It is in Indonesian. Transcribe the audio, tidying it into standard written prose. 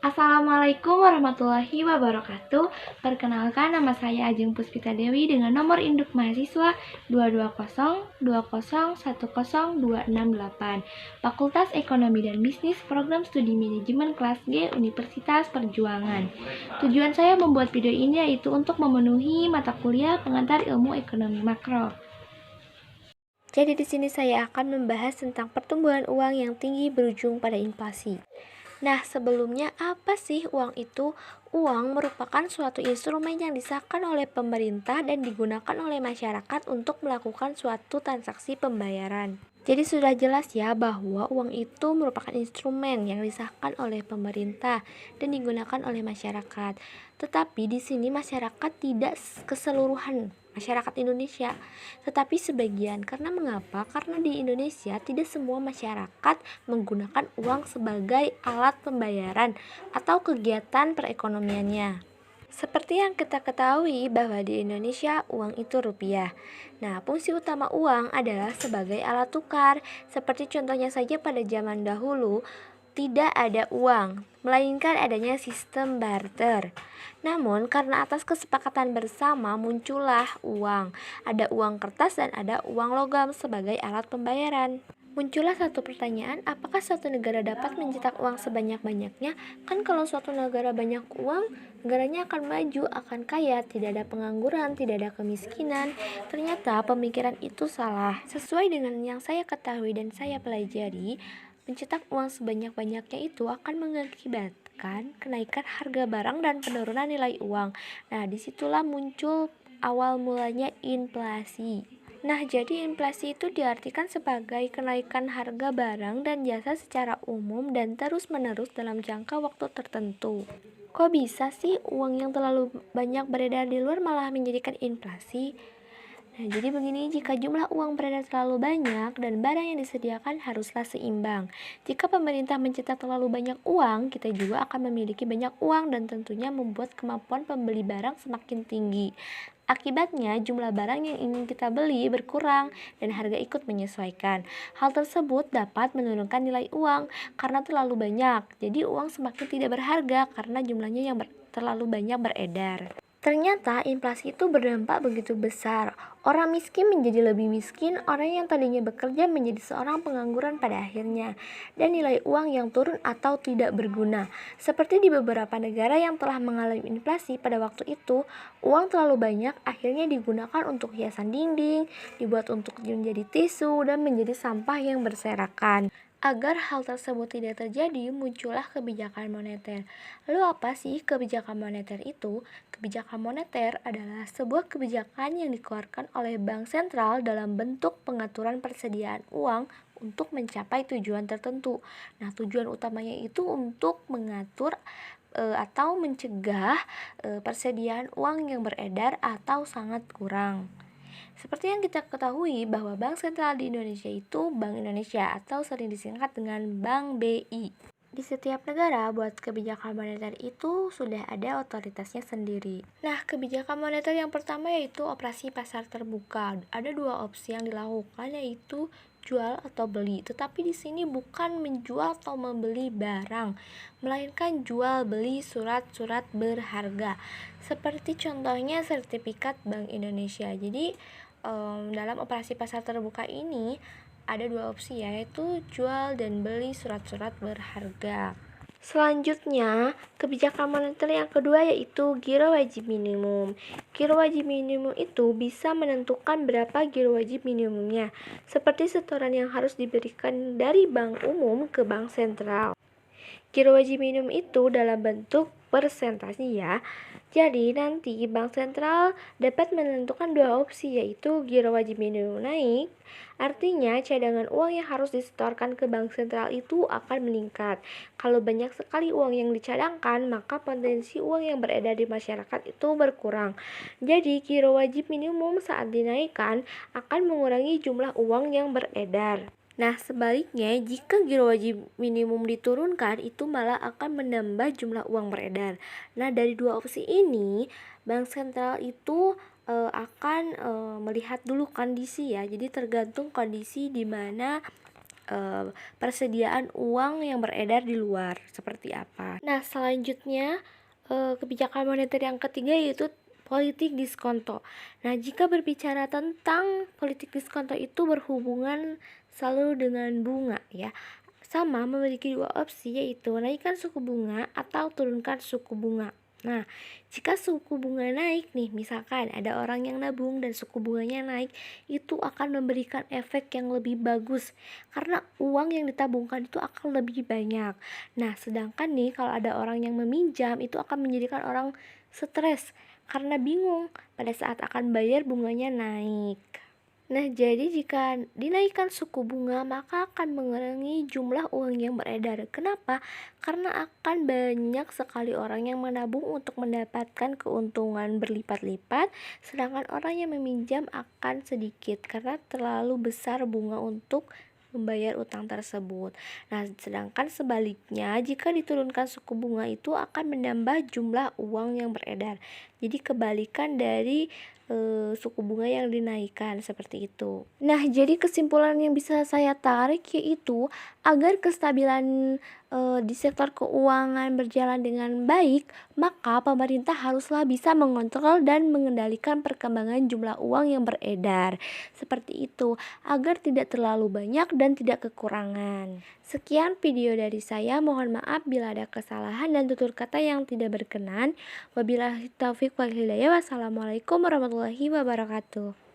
Assalamualaikum warahmatullahi wabarakatuh. Perkenalkan, nama saya Ajeng Puspita Dewi dengan nomor induk mahasiswa 22020101028, Fakultas Ekonomi dan Bisnis, Program Studi Manajemen Kelas G, Universitas Perjuangan. Tujuan saya membuat video ini yaitu untuk memenuhi mata kuliah pengantar ilmu ekonomi makro. Jadi di sini saya akan membahas tentang pertumbuhan uang yang tinggi berujung pada inflasi. Nah, sebelumnya apa sih uang itu? Uang merupakan suatu instrumen yang disahkan oleh pemerintah dan digunakan oleh masyarakat untuk melakukan suatu transaksi pembayaran. Jadi sudah jelas ya bahwa uang itu merupakan instrumen yang disahkan oleh pemerintah dan digunakan oleh masyarakat. Tetapi di sini masyarakat tidak keseluruhan masyarakat Indonesia, tetapi sebagian. Karena mengapa? Karena di Indonesia tidak semua masyarakat menggunakan uang sebagai alat pembayaran atau kegiatan perekonomiannya. Seperti yang kita ketahui bahwa di Indonesia uang itu rupiah. Nah, fungsi utama uang adalah sebagai alat tukar. Seperti contohnya saja pada zaman dahulu tidak ada uang, melainkan adanya sistem barter. Namun karena atas kesepakatan bersama muncullah uang. Ada uang kertas dan ada uang logam sebagai alat pembayaran. Muncullah satu pertanyaan, apakah suatu negara dapat mencetak uang sebanyak-banyaknya? Kan kalau suatu negara banyak uang, negaranya akan maju, akan kaya, tidak ada pengangguran, tidak ada kemiskinan. Ternyata pemikiran itu salah. Sesuai dengan yang saya ketahui dan saya pelajari, mencetak uang sebanyak-banyaknya itu akan mengakibatkan kenaikan harga barang dan penurunan nilai uang. Nah, disitulah muncul awal mulanya inflasi. Nah, jadi inflasi itu diartikan sebagai kenaikan harga barang dan jasa secara umum dan terus-menerus dalam jangka waktu tertentu. Kok bisa sih uang yang terlalu banyak beredar di luar malah menjadikan inflasi? Nah, jadi begini, jika jumlah uang beredar terlalu banyak dan barang yang disediakan haruslah seimbang. Jika pemerintah mencetak terlalu banyak uang, kita juga akan memiliki banyak uang dan tentunya membuat kemampuan pembeli barang semakin tinggi. Akibatnya, jumlah barang yang ingin kita beli berkurang dan harga ikut menyesuaikan. Hal tersebut dapat menurunkan nilai uang karena terlalu banyak. Jadi uang semakin tidak berharga karena jumlahnya yang terlalu banyak beredar. Ternyata inflasi itu berdampak begitu besar. Orang miskin menjadi lebih miskin, orang yang tadinya bekerja menjadi seorang pengangguran pada akhirnya, dan nilai uang yang turun atau tidak berguna. Seperti di beberapa negara yang telah mengalami inflasi pada waktu itu, uang terlalu banyak akhirnya digunakan untuk hiasan dinding, dibuat untuk menjadi tisu, dan menjadi sampah yang berserakan. Agar hal tersebut tidak terjadi, muncullah kebijakan moneter. Lalu apa sih kebijakan moneter itu? Kebijakan moneter adalah sebuah kebijakan yang dikeluarkan oleh bank sentral dalam bentuk pengaturan persediaan uang untuk mencapai tujuan tertentu. Nah, tujuan utamanya itu untuk mengatur atau mencegah persediaan uang yang beredar atau sangat kurang. Seperti yang kita ketahui bahwa Bank Sentral di Indonesia itu Bank Indonesia atau sering disingkat dengan Bank BI. Di setiap negara buat kebijakan moneter itu sudah ada otoritasnya sendiri. Nah, kebijakan moneter yang pertama yaitu operasi pasar terbuka. Ada dua opsi yang dilakukan yaitu jual atau beli. Tetapi di sini bukan menjual atau membeli barang, melainkan jual beli surat-surat berharga. Seperti contohnya sertifikat Bank Indonesia. Jadi dalam operasi pasar terbuka ini ada dua opsi yaitu jual dan beli surat-surat berharga. Selanjutnya, kebijakan moneter yang kedua yaitu giro wajib minimum. Giro wajib minimum itu bisa menentukan berapa giro wajib minimumnya, seperti setoran yang harus diberikan dari bank umum ke bank sentral. Giro wajib minimum itu dalam bentuk persentase ya. Jadi nanti bank sentral dapat menentukan dua opsi yaitu giro wajib minimum naik, artinya cadangan uang yang harus disetorkan ke bank sentral itu akan meningkat. Kalau banyak sekali uang yang dicadangkan, maka potensi uang yang beredar di masyarakat itu berkurang. Jadi giro wajib minimum saat dinaikkan akan mengurangi jumlah uang yang beredar. Nah, sebaliknya, jika giro wajib minimum diturunkan, itu malah akan menambah jumlah uang beredar. Nah, dari dua opsi ini, bank sentral itu akan melihat dulu kondisi ya. Jadi tergantung kondisi di mana persediaan uang yang beredar di luar seperti apa. Nah, selanjutnya kebijakan moneter yang ketiga yaitu politik diskonto. Nah, jika berbicara tentang politik diskonto itu berhubungan selalu dengan bunga ya. Sama memiliki dua opsi yaitu naikkan suku bunga atau turunkan suku bunga. Nah, jika suku bunga naik nih, misalkan ada orang yang nabung dan suku bunganya naik, itu akan memberikan efek yang lebih bagus karena uang yang ditabungkan itu akan lebih banyak. Nah, sedangkan nih kalau ada orang yang meminjam itu akan menjadikan orang stres karena bingung pada saat akan bayar bunganya naik. Nah, jadi jika dinaikkan suku bunga, maka akan mengurangi jumlah uang yang beredar. Kenapa? Karena akan banyak sekali orang yang menabung untuk mendapatkan keuntungan berlipat-lipat, sedangkan orang yang meminjam akan sedikit karena terlalu besar bunga untuk membayar utang tersebut. Nah, sedangkan sebaliknya, jika diturunkan suku bunga itu akan menambah jumlah uang yang beredar. Jadi kebalikan dari suku bunga yang dinaikkan seperti itu. Nah, jadi kesimpulan yang bisa saya tarik yaitu agar kestabilan di sektor keuangan berjalan dengan baik, maka pemerintah haruslah bisa mengontrol dan mengendalikan perkembangan jumlah uang yang beredar. Seperti itu, agar tidak terlalu banyak dan tidak kekurangan. Sekian video dari saya, mohon maaf bila ada kesalahan dan tutur kata yang tidak berkenan. Wabillahi taufiq wal hidayah. Wassalamualaikum warahmatullahi wabarakatuh.